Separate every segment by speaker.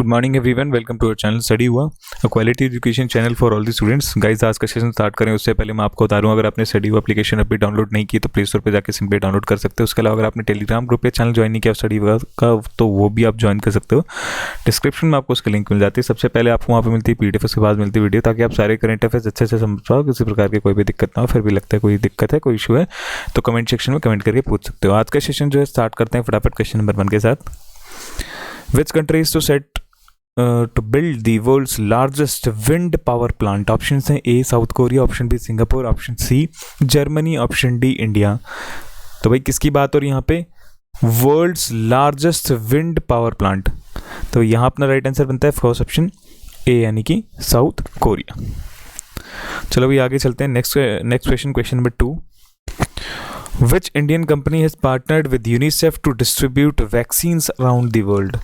Speaker 1: Good morning everyone, welcome to our channel study हुआ, a quality education channel for all the students. Guys, आज का session start करें उससे पहले मैं आपको बता दूं, अगर आपने स्टडी हुआ एप्लीकेशन अभी डाउनलोड नहीं की तो प्ले स्टोर पे जाकर सिंपली डाउनलोड कर सकते हो। उसके अलावा अगर आपने टेलीग्राम ग्रुप या चैनल ज्वाइन नहीं किया स्टडी हुआ का तो वो भी आप ज्वाइन कर सकते हो। डिस्क्रिप्शन में आपको उसकी लिंक मिल जाती है। सबसे पहले आपको वहाँ पर मिलती है PDF, उसके बाद मिलती है वीडियो, ताकि आप सारे करंट अफेयर्स अच्छे से समझ पाओ, किसी प्रकार की कोई भी दिक्कत ना हो। फिर भी लगता है कोई दिक्कत है, कोई इशू है तो कमेंट सेक्शन में कमेंट करके पूछ सकते हो। आज का सेशन जो है स्टार्ट करते हैं फटाफट क्वेश्चन नंबर 1 के साथ। Which country is to set to build the world's largest wind power plant? Option हैं A South Korea, option B Singapore, option C Germany, option D India. तो भाई किसकी बात हो रही है यहाँ पे? World's largest wind power plant. तो यहाँ अपना राइट आंसर बनता है फर्स्ट ऑप्शन A यानी कि साउथ कोरिया। चलो भाई आगे चलते हैं। Next question, question number 2। Which Indian company has partnered with UNICEF to distribute vaccines around the world?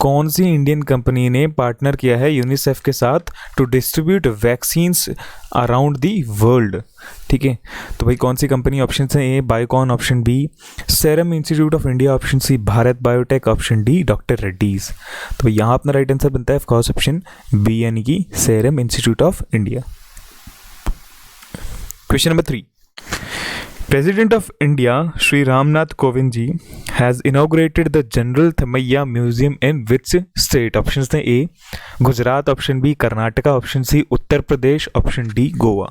Speaker 1: कौन सी इंडियन कंपनी ने पार्टनर किया है यूनिसेफ के साथ to distribute vaccines around the world? ठीक है, तो भाई कौन सी कंपनी? ऑप्शन है A Biocon, option B Serum Institute of India, option C Bharat Biotech, option D doctor Reddy's. तो भाई यहाँ अपना राइट आंसर बनता है फर्स्ट ऑप्शन बी यानी कि serum Institute of India. Question number 3। President of India, Shri Ramnath Kovind ji, has inaugurated the General Thammayya Museum in which state? Options हैं A Gujarat, option B Karnataka, option C Uttar Pradesh, option D Goa.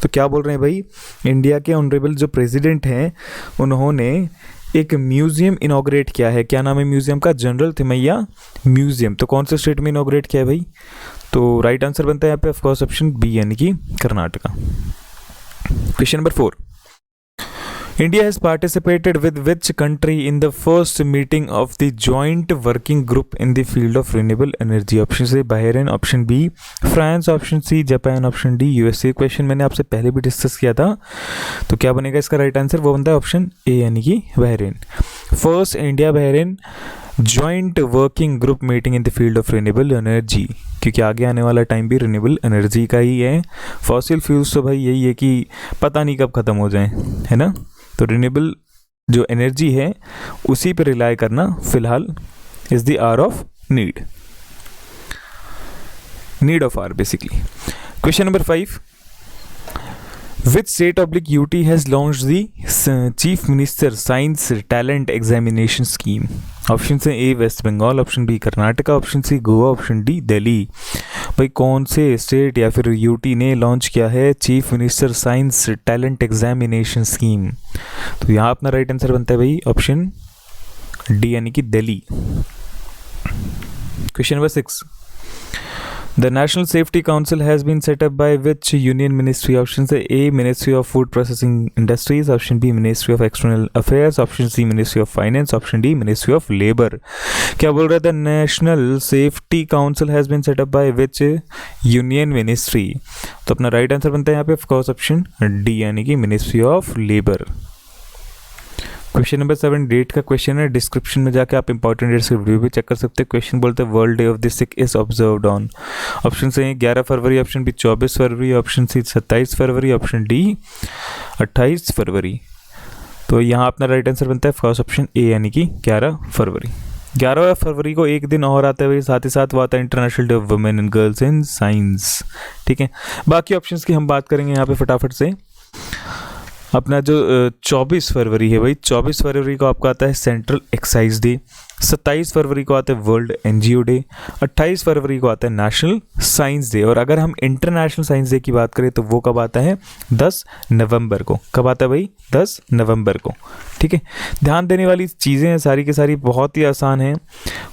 Speaker 1: तो क्या बोल रहे हैं भाई, India के honourable जो president हैं उन्होंने एक म्यूजियम इनॉग्रेट किया है। क्या नाम है म्यूजियम का? General Thimayya museum. तो कौन से स्टेट में इनॉग्रेट किया है भाई? तो राइट आंसर बनता है यहाँ पे ऑफकोर्स ऑप्शन बी यानी कि Karnataka. Question number 4। India has participated with which country in the first meeting of the joint working group in the field of renewable energy? Option से Bahrain, option B France, option C Japan, option D USA। Question मैंने आपसे पहले भी discuss किया था, तो क्या बनेगा इसका राइट आंसर? वो बनता है ऑप्शन ए यानी कि Bahrain. First India Bahrain joint working group meeting in the field of renewable energy, क्योंकि आगे आने वाला टाइम भी रिन्यूएबल एनर्जी का ही है। फॉसिल फ्यूल्स तो भाई यही है कि पता नहीं कब ख़त्म हो जाए, है ना। तो रिन्यूएबल जो एनर्जी है उसी पर रिलाई करना फिलहाल is the hour of need of hour basically. Question number 5। Which state oblique UT has launched the Chief Minister Science Talent Examination Scheme? Option से A West Bengal, option B Karnataka, option C Goa, option D Delhi. भाई कौन से state या फिर UT ने launch किया है chief minister science talent examination scheme? तो यहाँ अपना राइट आंसर बनता है भाई ऑप्शन डी यानी कि Delhi. Question number 6। The National Safety Council has been set up by which union ministry? Option से A Ministry of Food Processing Industries, option B Ministry of External Affairs, option C Ministry of Finance, option D Ministry of Labor। क्या बोल रहा था? National Safety Council has been set up by which union ministry? तो अपना right answer बनता है यहाँ पे ऑफ कोर्स ऑप्शन डी यानी कि Ministry of Labor। Question number 7 date का क्वेश्चन है। डिस्क्रिप्शन में जाके आप इंपॉर्टेंट डेट्स का वीडियो भी चेक कर सकते हैं। क्वेश्चन बोलते हैं world day of the sick is observed on. Option से 11 फरवरी, ऑप्शन बी 24 फरवरी, ऑप्शन सी 27 फरवरी, ऑप्शन डी 28 फरवरी। तो यहाँ अपना राइट आंसर बनता है फर्स्ट ऑप्शन ए यानी कि 11 फरवरी। 11 फरवरी को एक दिन और आता है, साथ ही साथ वो आता है international day of women and girls in science. ठीक है, बाकी ऑप्शंस की हम बात करेंगे यहाँ पे फटाफट से। अपना जो 24 फरवरी है भाई, 24 फरवरी को आपका आता है सेंट्रल एक्साइज डे, 27 फरवरी को आता है वर्ल्ड NGO डे, 28 फरवरी को आता है नेशनल साइंस डे। और अगर हम इंटरनेशनल साइंस डे की बात करें तो वो कब आता है? 10 नवंबर को। कब आता है भाई? 10 नवंबर को। ठीक है, ध्यान देने वाली चीज़ें हैं सारी की सारी, बहुत ही आसान हैं,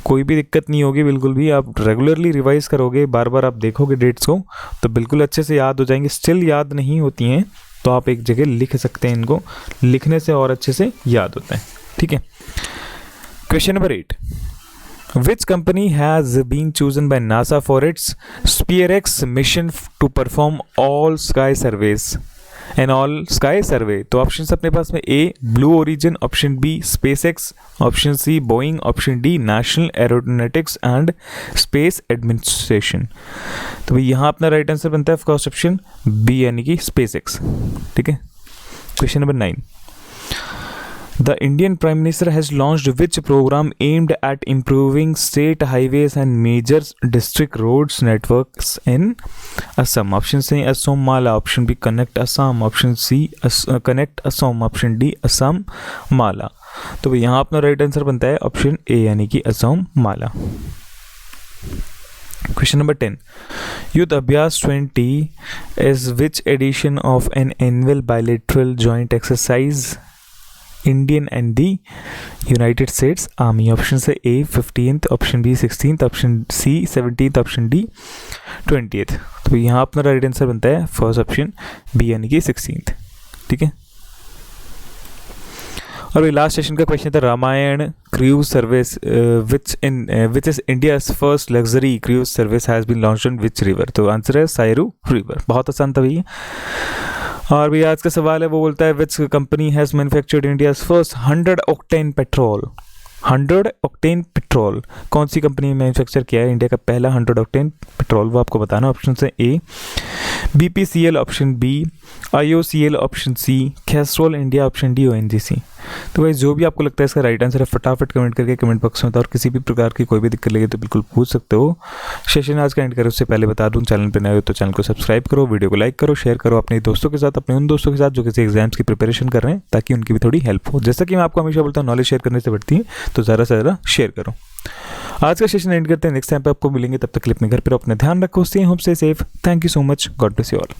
Speaker 1: कोई भी दिक्कत नहीं होगी बिल्कुल भी। आप रेगुलरली रिवाइज करोगे, बार बार आप देखोगे डेट्स को तो बिल्कुल अच्छे से याद हो जाएंगे। स्टिल याद नहीं होती हैं तो आप एक जगह लिख सकते हैं, इनको लिखने से और अच्छे से याद होता है। ठीक है, question number 8। Which company has been chosen by NASA for its SpaceX mission to perform all sky surveys and all sky survey? तो ऑप्शन अपने पास में A Blue Origin, option B SpaceX, option C Boeing, option D National Aeronautics and Space Administration. तो भाई यहाँ अपना right answer बनता है फर्स्ट ऑप्शन बी यानी कि SpaceX। ठीक है, question number 9। The Indian Prime Minister has launched which program aimed at improving state highways and major district roads networks in Assam? Option A Assam Mala, option B Connect Assam, option C Connect Assam, option D Assam Mala. तो यहाँ अपना right answer बनता है option A यानी कि असम माला. Question number 10. Youth Abhyas 20 is which edition of an annual bilateral joint exercise Indian and the United States Army? Option से A 15th, option B 16th, option C 17th, option D 20th. तो यहाँ अपना right answer बनता है first option B यानी कि 16th. ठीक है. और लास्ट सेशन का क्वेश्चन था Ramayana cruise service which is India's first luxury cruise service has been launched on which river? तो आंसर है सायरू रिवर. बहुत आसान था भैया. और भी आज का सवाल है वो बोलता है which company has manufactured India's first 100 octane petrol? 100 octane petrol कौन सी कंपनी ने मैन्युफैक्चर किया है इंडिया का पहला 100 ऑक्टेन पेट्रोल? वो आपको बताना. ऑप्शन से A BPCL, option B IOCL, option C Castrol India, option D ONGC. तो भाई जो भी आपको लगता है इसका राइट आंसर है फटाफट कमेंट करके कमेंट बॉक्स में बताओ. और किसी भी प्रकार की कोई भी दिक्कत लगे तो बिल्कुल पूछ सकते हो. सेशन आज का एंड करें उससे पहले बता दूं चैनल पर नए हो तो चैनल को सब्सक्राइब करो, वीडियो को लाइक करो, शेयर करो अपने दोस्तों के साथ, अपने उन दोस्तों के साथ जो किसी एग्जाम्स की प्रिपरेशन कर रहे हैं ताकि उनकी भी थोड़ी हेल्प हो. जैसा कि मैं आपको हमेशा बोलता हूँ नॉलेज शेयर करने से बढ़ती है तो ज़्यादा से ज़्यादा शेयर करो. आज का सेशन एंड करते हैं. नेक्स्ट टाइम पे आपको मिलेंगे. तब तक के लिए अपने घर पर अपना ध्यान रखो. Stay home, stay safe. Thank you so much. God bless you all.